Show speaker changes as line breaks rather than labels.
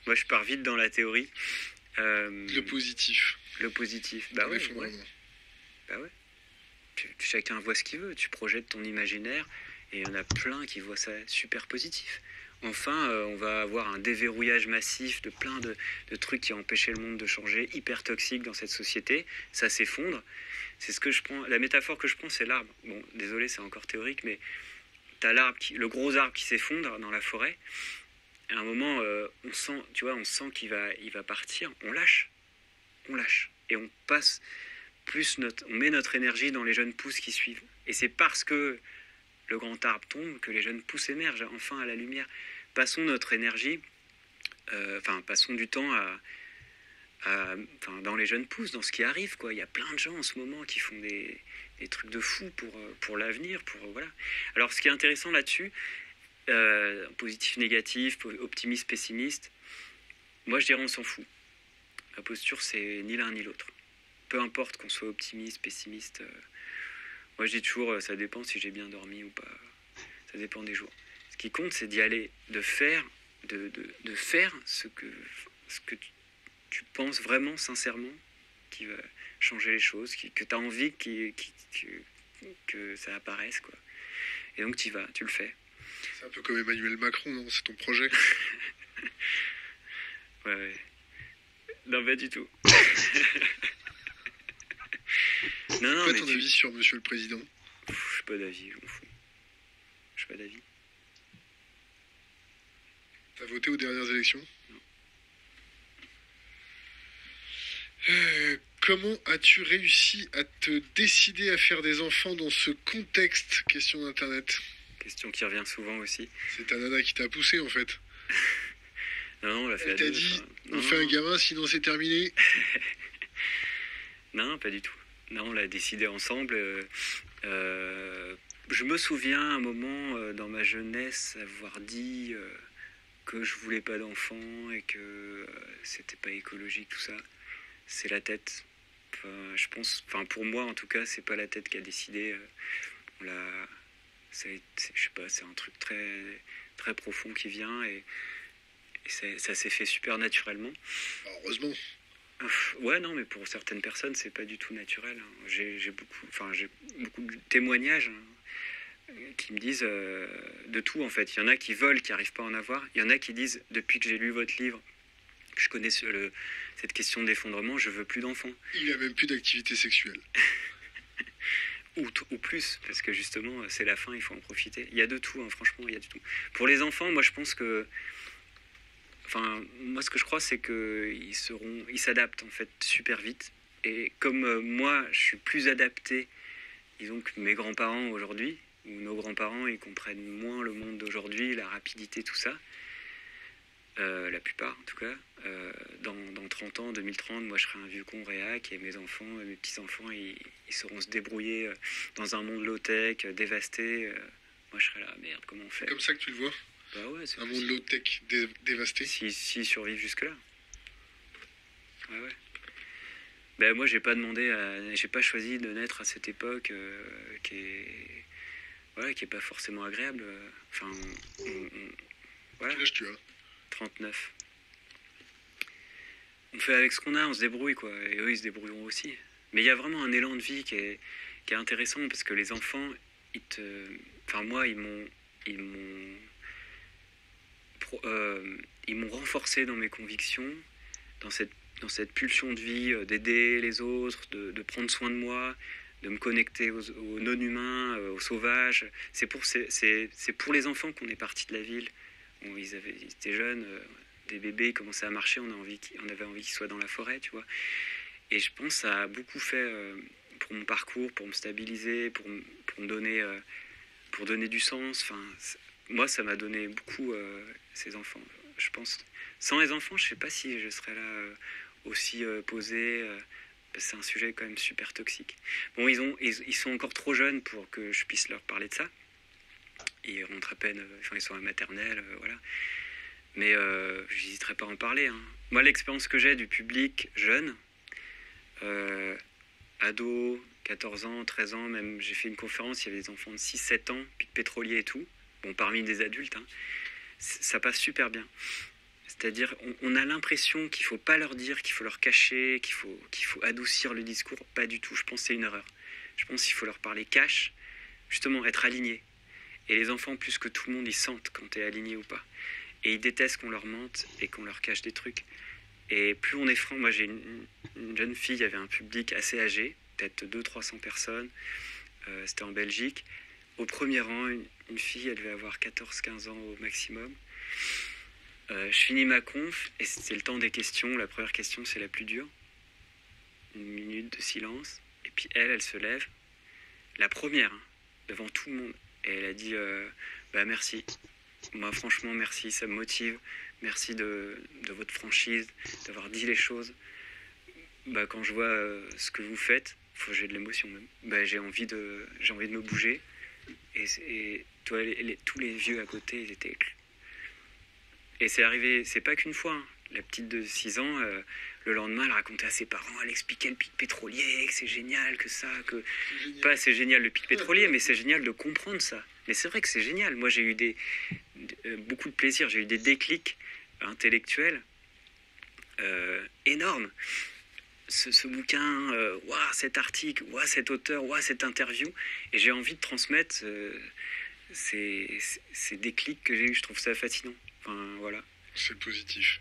Moi, je pars vite dans la théorie.
Le positif.
Le positif. Bah ouais. Bah ouais. Chacun voit ce qu'il veut. Tu projettes ton imaginaire et il y en a plein qui voient ça super positif. Enfin, on va avoir un déverrouillage massif de plein de trucs qui ont empêché le monde de changer, hyper toxiques dans cette société. Ça s'effondre. C'est ce que je prends. La métaphore que je prends, c'est l'arbre. Bon, désolé, c'est encore théorique, mais t'as le gros arbre qui s'effondre dans la forêt. À un moment, on sent qu'il va partir. On lâche. Et on passe on met notre énergie dans les jeunes pousses qui suivent. Et c'est parce que le grand arbre tombe que les jeunes pousses émergent enfin à la lumière. Passons notre énergie, passons du temps dans les jeunes pousses, dans ce qui arrive, quoi. Il y a plein de gens en ce moment qui font des trucs de fous pour l'avenir, voilà. Alors, ce qui est intéressant là-dessus, positif, négatif, optimiste, pessimiste, moi je dirais on s'en fout. Ma posture, c'est ni l'un ni l'autre. Peu importe qu'on soit optimiste, pessimiste. Moi je dis toujours, ça dépend si j'ai bien dormi ou pas. Ça dépend des jours. Ce qui compte, c'est d'y aller, de faire ce que tu penses vraiment, sincèrement, qui va changer les choses, que tu as envie que ça apparaisse, quoi. Et donc tu y vas, tu le fais.
C'est un peu comme Emmanuel Macron, non? C'est ton projet?
Ouais. Non, pas du tout. Non,
quoi ton avis sur Monsieur le Président?
Je n'ai pas d'avis, je m'en fous. Je n'ai pas d'avis.
T'as voté aux dernières élections?
Non.
Comment as-tu réussi à te décider à faire des enfants dans ce contexte? Question d'Internet.
Question qui revient souvent aussi.
C'est ta nana qui t'a poussé, en fait.
Non, on l'a fait à
deux. Elle t'a dit, on fait un gamin, sinon c'est terminé.
Non, pas du tout. Non, on l'a décidé ensemble. Je me souviens un moment dans ma jeunesse avoir dit que je voulais pas d'enfant et que c'était pas écologique, tout ça. C'est la tête. Je pense, pour moi en tout cas, c'est pas la tête qui a décidé. Je sais pas, c'est un truc très, très profond qui vient et ça s'est fait super naturellement.
Heureusement.
Ouais, non, mais pour certaines personnes, c'est pas du tout naturel. J'ai beaucoup de témoignages qui me disent de tout, en fait. Il y en a qui veulent, qui n'arrivent pas à en avoir. Il y en a qui disent, depuis que j'ai lu votre livre, que je connais cette question d'effondrement, je veux plus d'enfants.
Il a même plus d'activité sexuelle.
ou plus, parce que justement, c'est la fin, il faut en profiter. Il y a de tout, hein, franchement, il y a de tout. Pour les enfants, moi, je pense que... moi, ce que je crois, c'est qu'ils s'adaptent, en fait, super vite. Et comme moi, je suis plus adapté, disons, que mes grands-parents aujourd'hui, ou nos grands-parents, ils comprennent moins le monde d'aujourd'hui, la rapidité, tout ça. La plupart, en tout cas. Dans 30 ans, 2030, moi, je serai un vieux con réac, et mes enfants, mes petits-enfants, ils sauront se débrouiller dans un monde low-tech, dévasté. Moi, je serai là, merde, comment on fait?
C'est comme ça que tu le vois?
Bah ouais, c'est
un monde low-tech dévasté.
S'ils survivent jusque-là. Ouais. Ben moi, j'ai pas choisi de naître à cette époque qui est pas forcément agréable. Voilà.
Quel âge tu as?
39. On fait avec ce qu'on a, on se débrouille, quoi. Et eux, ils se débrouilleront aussi. Mais il y a vraiment un élan de vie qui est intéressant parce que les enfants, moi, ils m'ont renforcé dans mes convictions, dans cette pulsion de vie, d'aider les autres, de prendre soin de moi, de me connecter aux non-humains, aux sauvages. C'est pour les enfants qu'on est parti de la ville. Ils étaient jeunes, des bébés, ils commençaient à marcher, on avait envie qu'ils soient dans la forêt, tu vois. Et je pense que ça a beaucoup fait pour mon parcours, pour me stabiliser, pour me donner du sens. Moi, ça m'a donné beaucoup, ces enfants. Je pense, sans les enfants, je ne sais pas si je serais là aussi posé. C'est un sujet quand même super toxique. Bon, ils sont encore trop jeunes pour que je puisse leur parler de ça. Ils rentrent à peine, ils sont à maternelle, voilà. Mais j'hésiterai pas à en parler. Hein. Moi, l'expérience que j'ai du public jeune, ado, 14 ans, 13 ans, même j'ai fait une conférence, il y avait des enfants de 6-7 ans, pic pétrolier et tout. Bon, parmi des adultes, hein. Ça passe super bien. C'est-à-dire, on a l'impression qu'il ne faut pas leur dire, qu'il faut leur cacher, qu'il faut adoucir le discours. Pas du tout, je pense que c'est une erreur. Je pense qu'il faut leur parler cash, justement, être aligné. Et les enfants, plus que tout le monde, ils sentent quand tu es aligné ou pas. Et ils détestent qu'on leur mente et qu'on leur cache des trucs. Et plus on est franc, moi j'ai une jeune fille, il y avait un public assez âgé, peut-être 200-300 personnes, c'était en Belgique. Au premier rang, une fille, elle devait avoir 14-15 ans au maximum. Je finis ma conf et c'est le temps des questions. La première question, c'est la plus dure. 1 minute de silence. Et puis elle se lève. La première, hein, devant tout le monde. Et elle a dit merci. Moi, franchement, merci, ça me motive. Merci de votre franchise, d'avoir dit les choses. Quand je vois ce que vous faites, j'ai de l'émotion même. J'ai envie de me bouger. Et toi, tous les vieux à côté, ils étaient... Et c'est arrivé, c'est pas qu'une fois. Hein. La petite de 6 ans, le lendemain, elle racontait à ses parents, elle expliquait le pic pétrolier, que c'est génial, que ça, que... Génial. Pas c'est génial le pic pétrolier, mais c'est génial de comprendre ça. Mais c'est vrai que c'est génial. Moi, j'ai eu beaucoup de plaisir, j'ai eu des déclics intellectuels énormes. Ce bouquin, cet article, cet auteur, cette interview, et j'ai envie de transmettre ces déclics que j'ai eu. Je trouve ça fascinant. Enfin, voilà.
C'est positif.